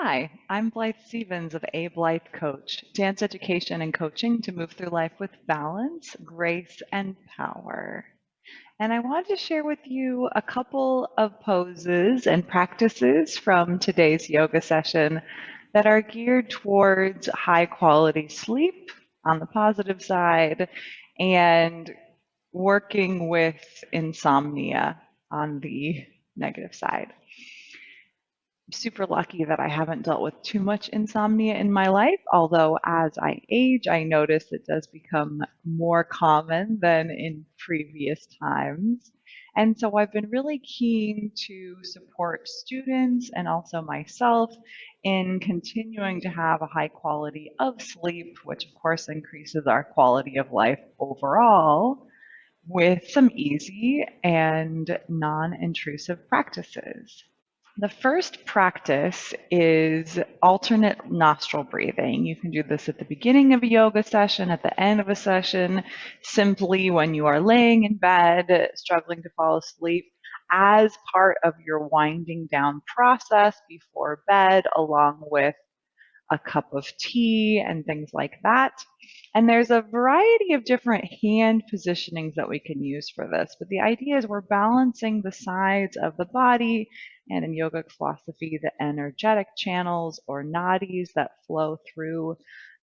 Hi, I'm Blythe Stevens of A Blythe Coach, dance education and coaching to move through life with balance, grace, and power. And I want to share with you a couple of poses and practices from today's yoga session that are geared towards high quality sleep on the positive side and working with insomnia on the negative side. Super lucky that I haven't dealt with too much insomnia in my life, although as I age, I notice it does become more common than in previous times. And so I've been really keen to support students and also myself in continuing to have a high quality of sleep, which of course increases our quality of life overall, with some easy and non-intrusive practices. The first practice is alternate nostril breathing. You can do this at the beginning of a yoga session, at the end of a session, simply when you are laying in bed, struggling to fall asleep, as part of your winding down process before bed, along with a cup of tea and things like that. And there's a variety of different hand positionings that we can use for this. But the idea is we're balancing the sides of the body, and in yogic philosophy, the energetic channels or nadis that flow through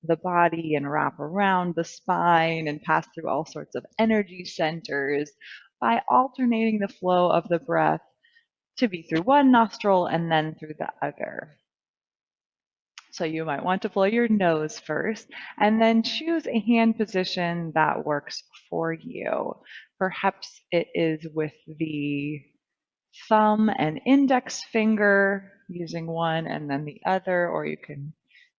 the body and wrap around the spine and pass through all sorts of energy centers by alternating the flow of the breath to be through one nostril and then through the other. So you might want to blow your nose first and then choose a hand position that works for you. Perhaps it is with the thumb and index finger, using one and then the other, or you can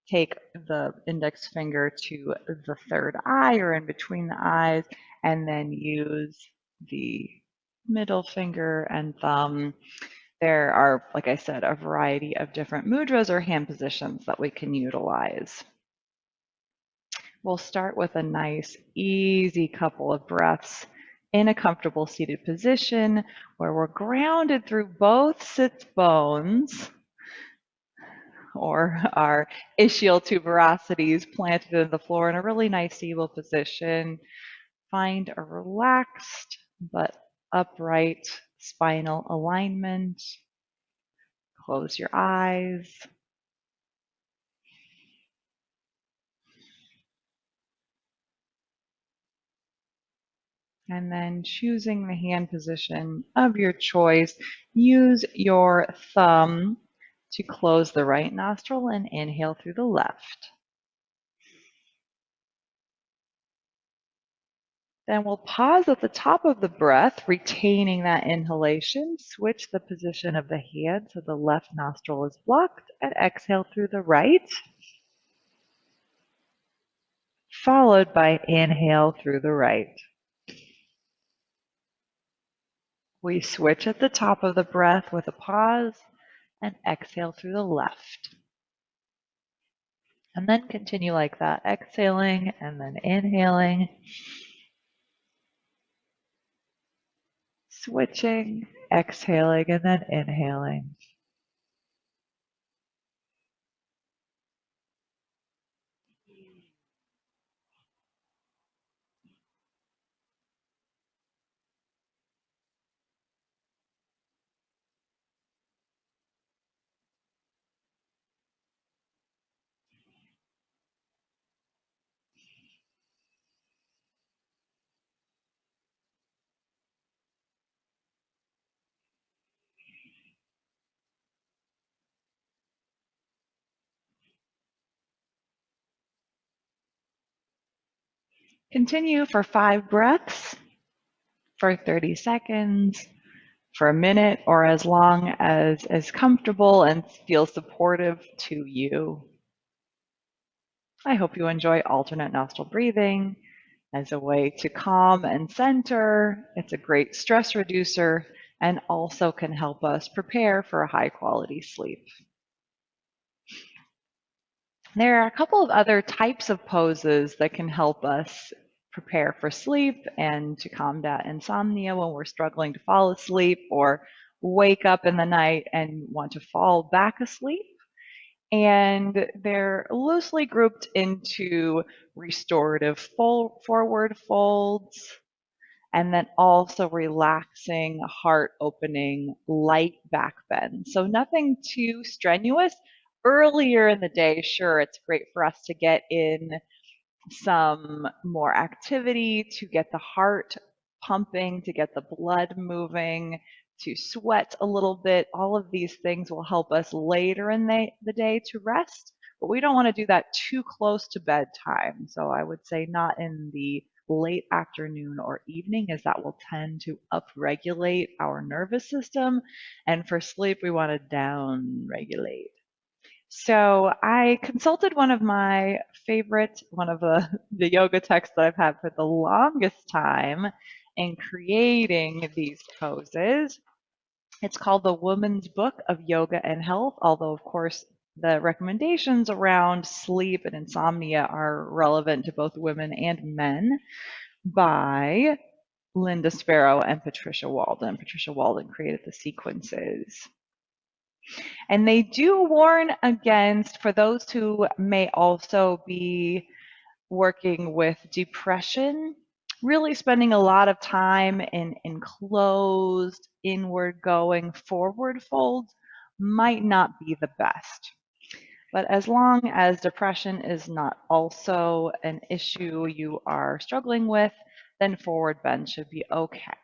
take the index finger to the third eye or in between the eyes and then use the middle finger and thumb. There are, like I said, a variety of different mudras or hand positions that we can utilize. We'll start with a nice, easy couple of breaths in a comfortable seated position where we're grounded through both sits bones, or our ischial tuberosities planted in the floor in a really nice stable position. Find a relaxed but upright spinal alignment. Close your eyes. And then choosing the hand position of your choice, use your thumb to close the right nostril and inhale through the left. Then we'll pause at the top of the breath, retaining that inhalation. Switch the position of the hand so the left nostril is blocked and exhale through the right, followed by inhale through the right. We switch at the top of the breath with a pause and exhale through the left. And then continue like that, exhaling and then inhaling, switching, exhaling, and then inhaling. Continue for 5 breaths, for 30 seconds, for a minute, or as long as is comfortable and feels supportive to you. I hope you enjoy alternate nostril breathing as a way to calm and center. It's a great stress reducer and also can help us prepare for a high quality sleep. There are a couple of other types of poses that can help us prepare for sleep and to combat insomnia when we're struggling to fall asleep or wake up in the night and want to fall back asleep. And they're loosely grouped into restorative forward folds, and then also relaxing, heart opening, light back bend. So nothing too strenuous. Earlier in the day, sure, it's great for us to get in some more activity, to get the heart pumping, to get the blood moving, to sweat a little bit. All of these things will help us later in the day to rest, but we don't want to do that too close to bedtime. So I would say not in the late afternoon or evening, as that will tend to upregulate our nervous system. And for sleep, we want to downregulate. So I consulted one of my favorite, one of the yoga texts that I've had for the longest time in creating these poses. It's called The Woman's Book of Yoga and Health, although of course the recommendations around sleep and insomnia are relevant to both women and men, by Linda Sparrow and Patricia Walden. Patricia Walden created the sequences. And they do warn against, for those who may also be working with depression, really spending a lot of time in enclosed, inward going, forward folds might not be the best. But as long as depression is not also an issue you are struggling with, then forward bend should be okay.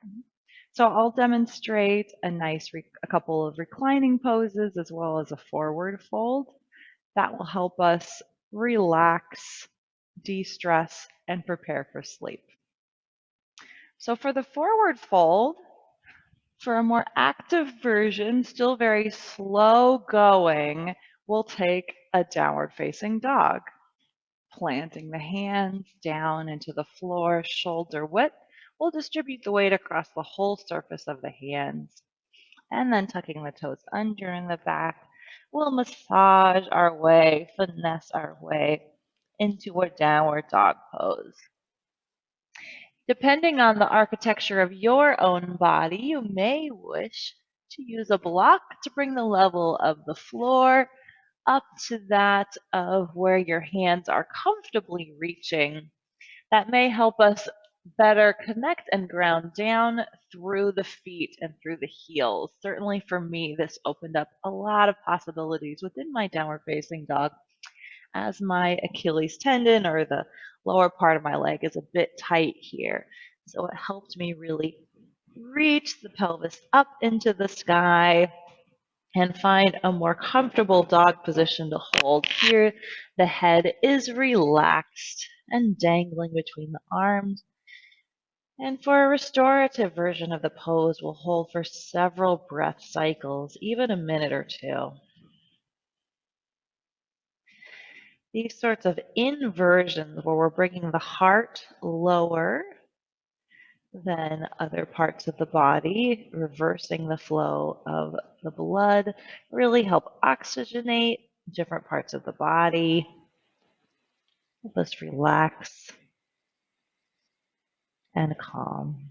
So I'll demonstrate a couple of reclining poses as well as a forward fold. That will help us relax, de-stress, and prepare for sleep. So for the forward fold, for a more active version, still very slow going, we'll take a downward facing dog, planting the hands down into the floor, shoulder width. We'll distribute the weight across the whole surface of the hands, and then tucking the toes under in the back. We'll massage our way, finesse our way into a downward dog pose. Depending on the architecture of your own body, you may wish to use a block to bring the level of the floor up to that of where your hands are comfortably reaching. That may help us better connect and ground down through the feet and through the heels. Certainly for me, this opened up a lot of possibilities within my downward facing dog, as my Achilles tendon or the lower part of my leg is a bit tight here. So it helped me really reach the pelvis up into the sky and find a more comfortable dog position to hold. Here, the head is relaxed and dangling between the arms. And for a restorative version of the pose, we'll hold for several breath cycles, even a minute or two. These sorts of inversions where we're bringing the heart lower than other parts of the body, reversing the flow of the blood, really help oxygenate different parts of the body, help us relax and calm.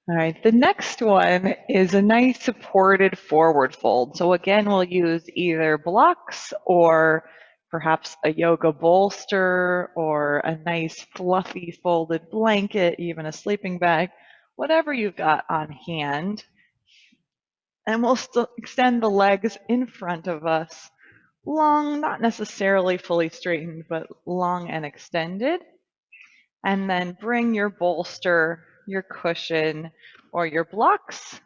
All right, the next one is a nice supported forward fold. So again, we'll use either blocks or perhaps a yoga bolster or a nice fluffy folded blanket, even a sleeping bag, whatever you've got on hand. And we'll still extend the legs in front of us, long, not necessarily fully straightened, but long and extended. And then bring your bolster, your cushion, or your blocks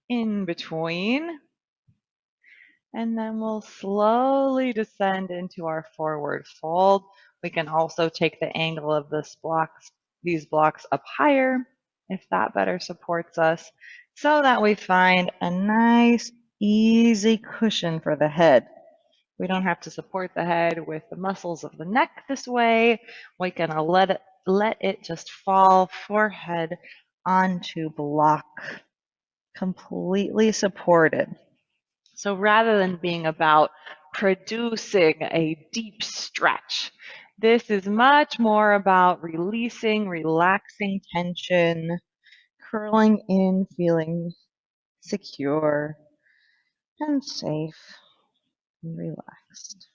in between. And then we'll slowly descend into our forward fold. We can also take the angle of these blocks up higher if that better supports us, so that we find a nice, easy cushion for the head. We don't have to support the head with the muscles of the neck this way. We can let it just fall forehead onto block, completely supported. So rather than being about producing a deep stretch This is much more about releasing, relaxing tension, curling in, feeling secure and safe and relaxed.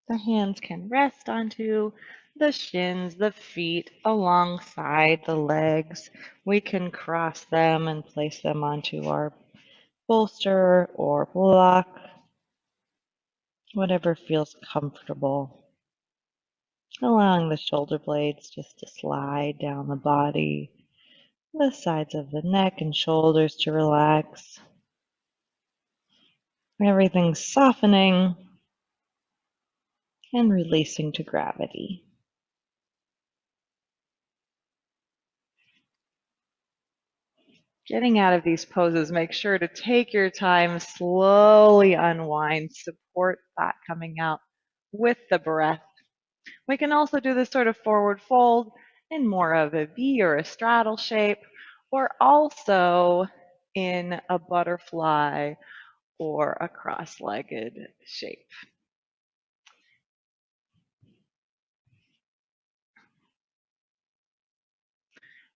The hands can rest onto the shins, the feet, alongside the legs. We can cross them and place them onto our bolster or block, whatever feels comfortable. Allowing the shoulder blades just to slide down the body, the sides of the neck and shoulders to relax. Everything's softening and releasing to gravity. Getting out of these poses, make sure to take your time, slowly unwind, support that coming out with the breath. We can also do this sort of forward fold in more of a V or a straddle shape, or also in a butterfly or a cross-legged shape.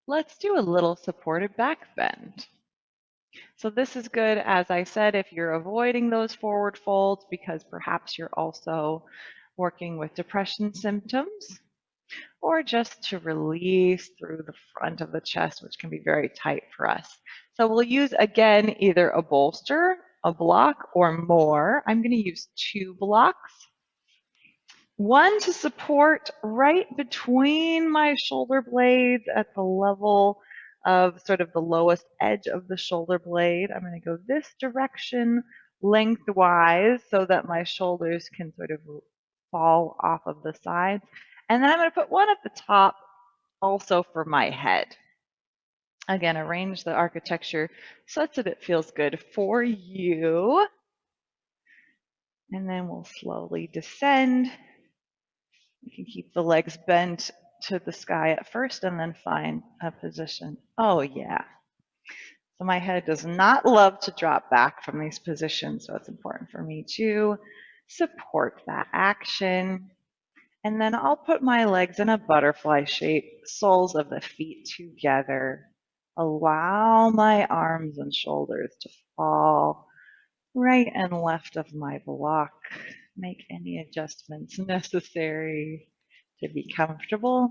Let's do a little supported back bend. So this is good, as I said, if you're avoiding those forward folds because perhaps you're also working with depression symptoms, or just to release through the front of the chest, which can be very tight for us. So we'll use, again, either a bolster, a block, or more. I'm going to use 2 blocks. One to support right between my shoulder blades at the level of sort of the lowest edge of the shoulder blade. I'm going to go this direction lengthwise so that my shoulders can sort of fall off of the sides. And then I'm going to put one at the top also for my head. Again, arrange the architecture such that it feels good for you. And then we'll slowly descend. You can keep the legs bent to the sky at first and then find a position. Oh, yeah. So my head does not love to drop back from these positions, so it's important for me to support that action. And then I'll put my legs in a butterfly shape, soles of the feet together. Allow my arms and shoulders to fall right and left of my block. Make any adjustments necessary to be comfortable.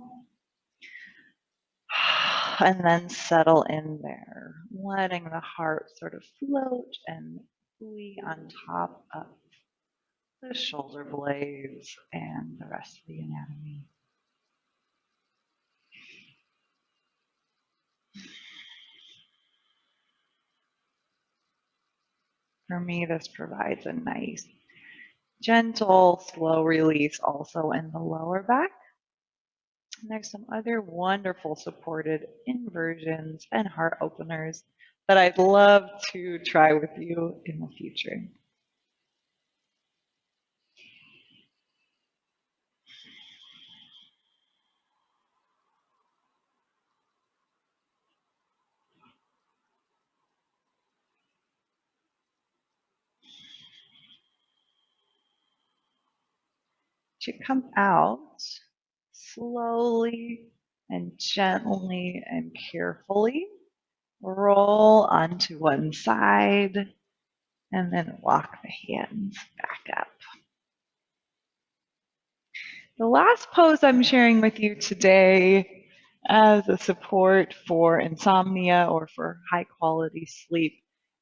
And then settle in there, letting the heart sort of float and buoy on top of the shoulder blades and the rest of the anatomy. For me, this provides a nice, gentle, slow release also in the lower back. And there's some other wonderful supported inversions and heart openers that I'd love to try with you in the future. To come out slowly and gently and carefully, roll onto one side and then walk the hands back up. The last pose I'm sharing with you today as a support for insomnia or for high quality sleep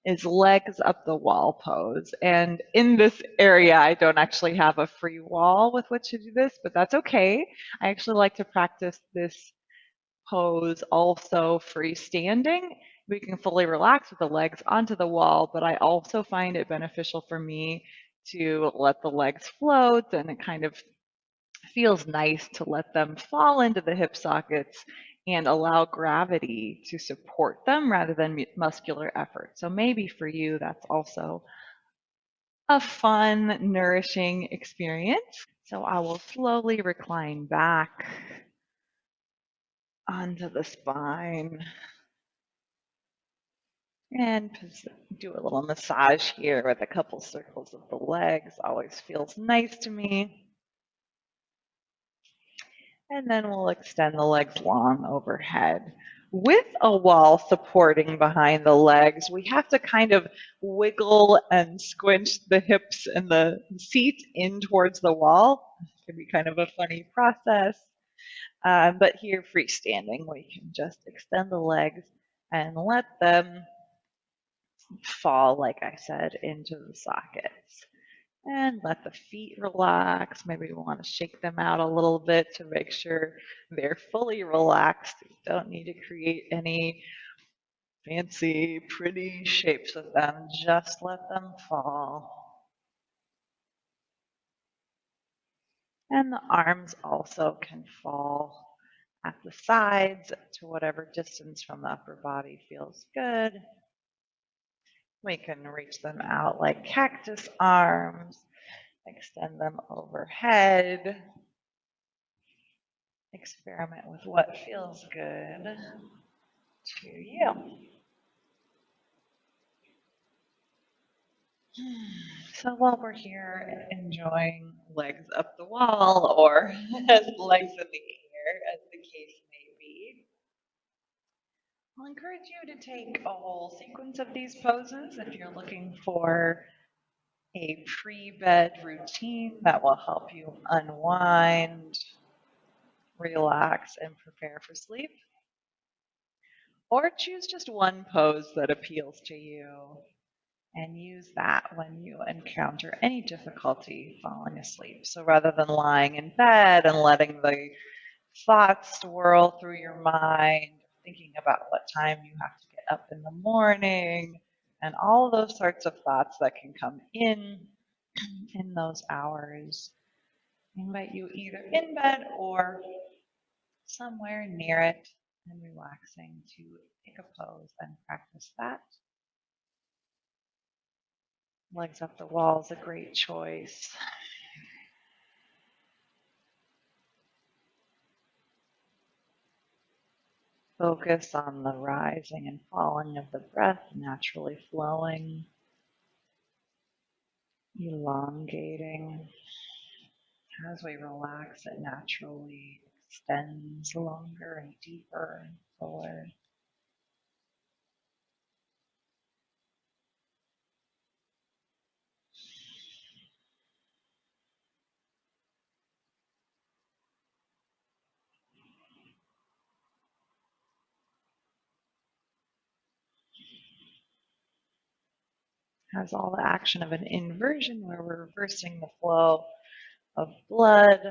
is legs up the wall pose. And in this area, I don't actually have a free wall with which to do this, but that's okay. I actually like to practice this pose also freestanding. We can fully relax with the legs onto the wall, but I also find it beneficial for me to let the legs float, and it kind of feels nice to let them fall into the hip sockets and allow gravity to support them rather than muscular effort. So maybe for you, that's also a fun, nourishing experience. So I will slowly recline back onto the spine. And do a little massage here with a couple circles of the legs. Always feels nice to me. And then we'll extend the legs long overhead. With a wall supporting behind the legs, we have to kind of wiggle and squinch the hips and the seat in towards the wall. It can be kind of a funny process. But here, freestanding, we can just extend the legs and let them fall, like I said, into the sockets. And let the feet relax. Maybe we want to shake them out a little bit to make sure they're fully relaxed. You don't need to create any fancy, pretty shapes with them. Just let them fall. And the arms also can fall at the sides to whatever distance from the upper body feels good. We can reach them out like cactus arms, extend them overhead. Experiment with what feels good to you. So while we're here enjoying legs up the wall or legs in the air, as the case may be, I'll encourage you to take a whole sequence of these poses if you're looking for a pre-bed routine that will help you unwind, relax, and prepare for sleep. Or choose just one pose that appeals to you and use that when you encounter any difficulty falling asleep. So rather than lying in bed and letting the thoughts swirl through your mind, thinking about what time you have to get up in the morning, and all those sorts of thoughts that can come in those hours, I invite you either in bed or somewhere near it and relaxing to pick a pose and practice that. Legs up the wall is a great choice. Focus on the rising and falling of the breath, naturally flowing, elongating. As we relax, it naturally extends longer and deeper and fuller. Has all the action of an inversion where we're reversing the flow of blood,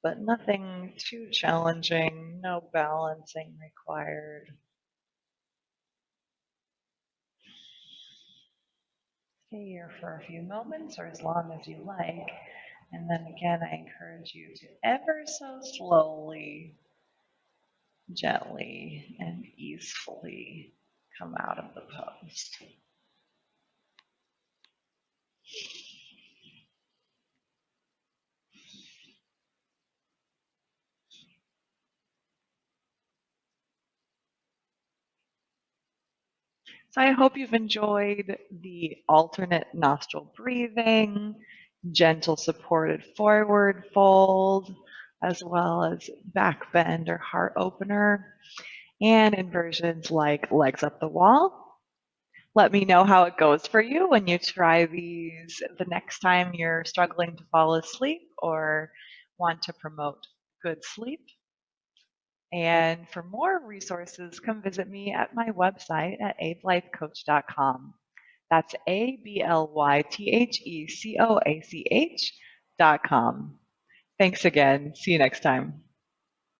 but nothing too challenging, no balancing required. Stay here for a few moments or as long as you like. And then again, I encourage you to ever so slowly, gently, and easefully come out of the pose. So I hope you've enjoyed the alternate nostril breathing, gentle supported forward fold, as well as back bend or heart opener, and inversions like legs up the wall. Let me know how it goes for you when you try these the next time you're struggling to fall asleep or want to promote good sleep. And for more resources, come visit me at my website at ablythecoach.com. That's ABLYTHECOACH.com. Thanks again. See you next time.